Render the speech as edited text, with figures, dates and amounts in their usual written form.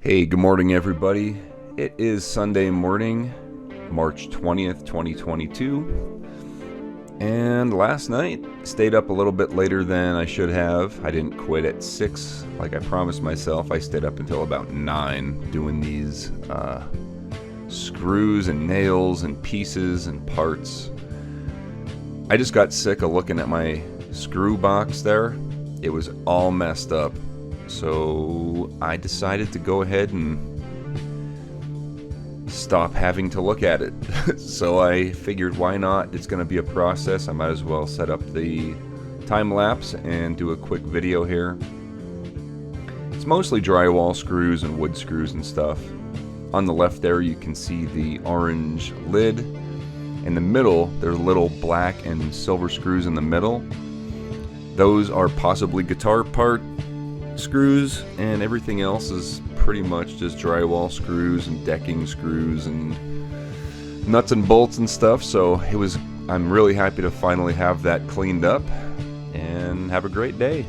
Hey, good morning, everybody. It is Sunday morning, March 20th, 2022. And last night, stayed up a little bit later than I should have. I didn't quit at 6 like I promised myself. I stayed up until about 9 doing these screws and nails and pieces and parts. I just got sick of looking at my screw box there. It was all messed up. So I decided to go ahead and stop having to look at it. So I figured, why not? It's going to be a process. I might as well set up the time lapse and do a quick video here. It's mostly drywall screws and wood screws and stuff. On the left there you can see the orange lid. In the middle there's little black and silver screws in the middle. Those are possibly guitar part screws, and everything else is pretty much just drywall screws and decking screws and nuts and bolts and stuff. So I'm really happy to finally have that cleaned up, and have a great day.